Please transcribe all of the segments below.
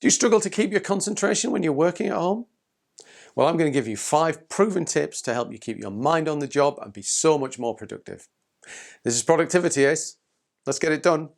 Do you struggle to keep your concentration when you're working at home? Well, I'm going to give you 5 proven tips to help you keep your mind on the job and be so much more productive. This is Productivity Ace. Let's get it done.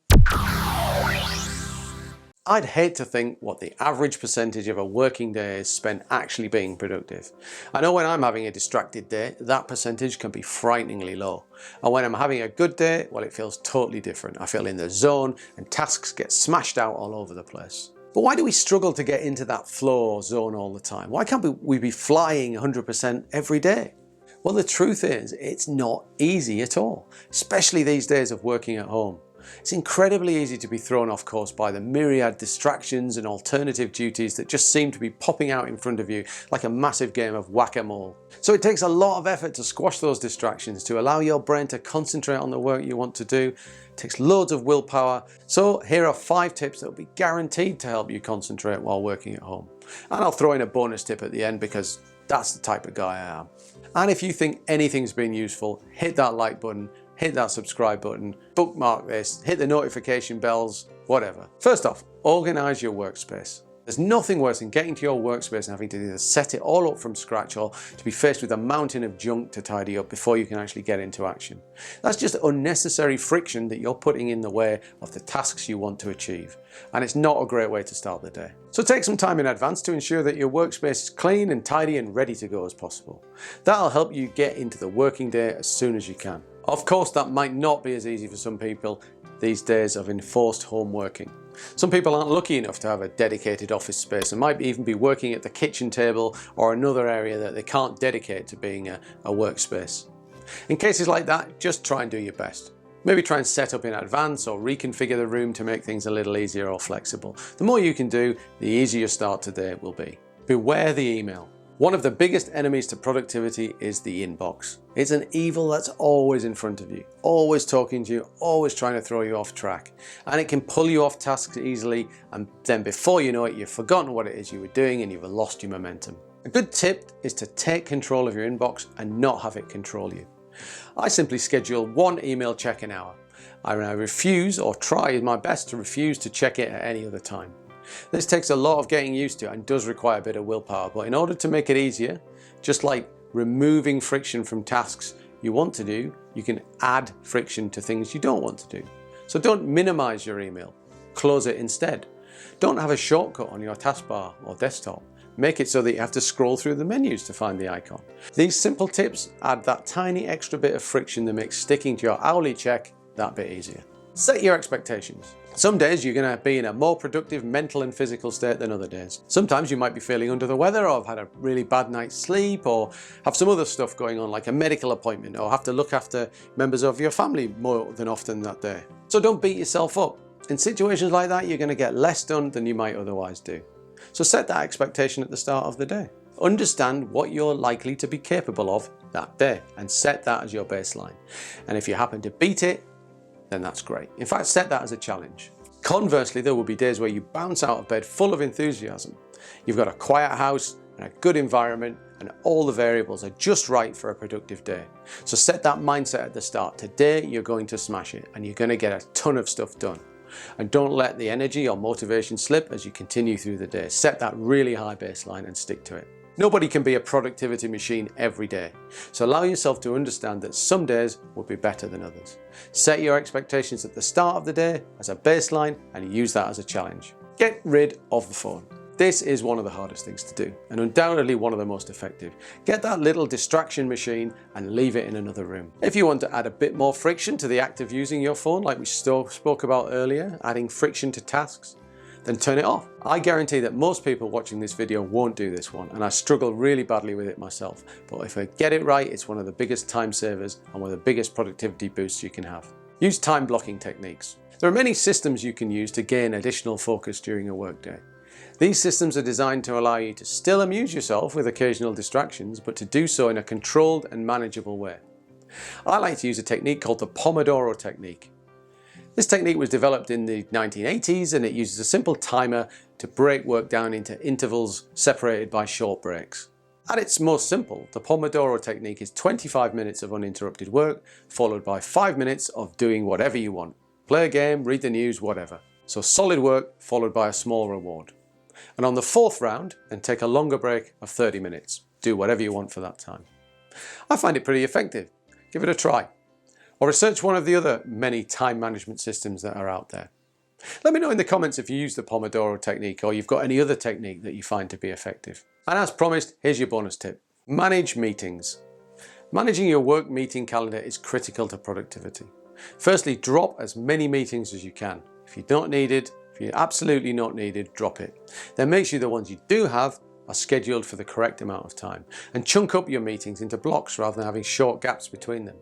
I'd hate to think what the average percentage of a working day is spent actually being productive. I know when I'm having a distracted day, that percentage can be frighteningly low. And when I'm having a good day, well, it feels totally different. I feel in the zone and tasks get smashed out all over the place. But why do we struggle to get into that flow zone all the time? Why can't we be flying 100% every day? Well, the truth is, it's not easy at all, especially these days of working at home. It's incredibly easy to be thrown off course by the myriad distractions and alternative duties that just seem to be popping out in front of you like a massive game of whack-a-mole. So it takes a lot of effort to squash those distractions, to allow your brain to concentrate on the work you want to do. It takes loads of willpower. So here are 5 tips that will be guaranteed to help you concentrate while working at home. And I'll throw in a bonus tip at the end because that's the type of guy I am. And if you think anything's been useful, hit that like button, hit that subscribe button, bookmark this, hit the notification bells, whatever. First off, organize your workspace. There's nothing worse than getting to your workspace and having to either set it all up from scratch or to be faced with a mountain of junk to tidy up before you can actually get into action. That's just unnecessary friction that you're putting in the way of the tasks you want to achieve. And it's not a great way to start the day. So take some time in advance to ensure that your workspace is clean and tidy and ready to go as possible. That'll help you get into the working day as soon as you can. Of course, that might not be as easy for some people these days of enforced home working. Some people aren't lucky enough to have a dedicated office space and might even be working at the kitchen table or another area that they can't dedicate to being a workspace. In cases like that, just try and do your best. Maybe try and set up in advance or reconfigure the room to make things a little easier or flexible. The more you can do, the easier your start to the day will be. Beware the email. One of the biggest enemies to productivity is the inbox. It's an evil that's always in front of you, always talking to you, always trying to throw you off track. And it can pull you off tasks easily, and then before you know it, you've forgotten what it is you were doing and you've lost your momentum. A good tip is to take control of your inbox and not have it control you. I simply schedule 1 email check an hour. I refuse, or try my best to refuse, to check it at any other time. This takes a lot of getting used to and does require a bit of willpower, but in order to make it easier, just like removing friction from tasks you want to do, you can add friction to things you don't want to do. So don't minimize your email, close it instead. Don't have a shortcut on your taskbar or desktop. Make it so that you have to scroll through the menus to find the icon. These simple tips add that tiny extra bit of friction that makes sticking to your hourly check that bit easier. Set your expectations. Some days you're going to be in a more productive mental and physical state than other days. Sometimes you might be feeling under the weather, or have had a really bad night's sleep, or have some other stuff going on like a medical appointment, or have to look after members of your family more than often that day. So don't beat yourself up. In situations like that, you're going to get less done than you might otherwise do. So set that expectation at the start of the day. Understand what you're likely to be capable of that day and set that as your baseline. And if you happen to beat it, then that's great. In fact, set that as a challenge. Conversely, there will be days where you bounce out of bed full of enthusiasm. You've got a quiet house and a good environment, and all the variables are just right for a productive day. So set that mindset at the start. Today, you're going to smash it, and you're going to get a ton of stuff done. And don't let the energy or motivation slip as you continue through the day. Set that really high baseline and stick to it. Nobody can be a productivity machine every day, so allow yourself to understand that some days will be better than others. Set your expectations at the start of the day as a baseline and use that as a challenge. Get rid of the phone. This is one of the hardest things to do, and undoubtedly one of the most effective. Get that little distraction machine and leave it in another room. If you want to add a bit more friction to the act of using your phone, like we spoke about earlier, adding friction to tasks, then turn it off. I guarantee that most people watching this video won't do this one, and I struggle really badly with it myself. But if I get it right, it's one of the biggest time savers and one of the biggest productivity boosts you can have. Use time blocking techniques. There are many systems you can use to gain additional focus during a workday. These systems are designed to allow you to still amuse yourself with occasional distractions, but to do so in a controlled and manageable way. I like to use a technique called the Pomodoro technique. This technique was developed in the 1980s, and it uses a simple timer to break work down into intervals separated by short breaks. At its most simple, the Pomodoro technique is 25 minutes of uninterrupted work, followed by 5 minutes of doing whatever you want. Play a game, read the news, whatever. So solid work followed by a small reward. And on the fourth round, then take a longer break of 30 minutes. Do whatever you want for that time. I find it pretty effective. Give it a try. Or research one of the other many time management systems that are out there. Let me know in the comments if you use the Pomodoro technique or you've got any other technique that you find to be effective. And as promised, here's your bonus tip. Manage meetings. Managing your work meeting calendar is critical to productivity. Firstly, drop as many meetings as you can. If you're not needed, if you're absolutely not needed, drop it. Then make sure the ones you do have are scheduled for the correct amount of time. And chunk up your meetings into blocks rather than having short gaps between them.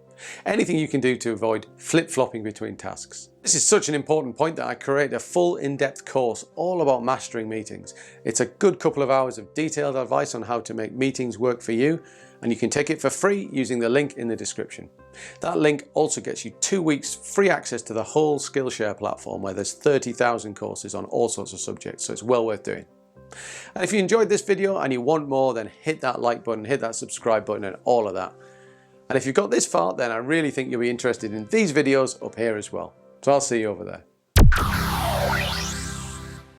Anything you can do to avoid flip-flopping between tasks. This is such an important point that I created a full in-depth course all about mastering meetings. It's a good couple of hours of detailed advice on how to make meetings work for you, and you can take it for free using the link in the description. That link also gets you 2 weeks free access to the whole Skillshare platform where there's 30,000 courses on all sorts of subjects, so it's well worth doing. And if you enjoyed this video and you want more, then hit that like button, hit that subscribe button and all of that. And if you've got this far, then I really think you'll be interested in these videos up here as well. So I'll see you over there.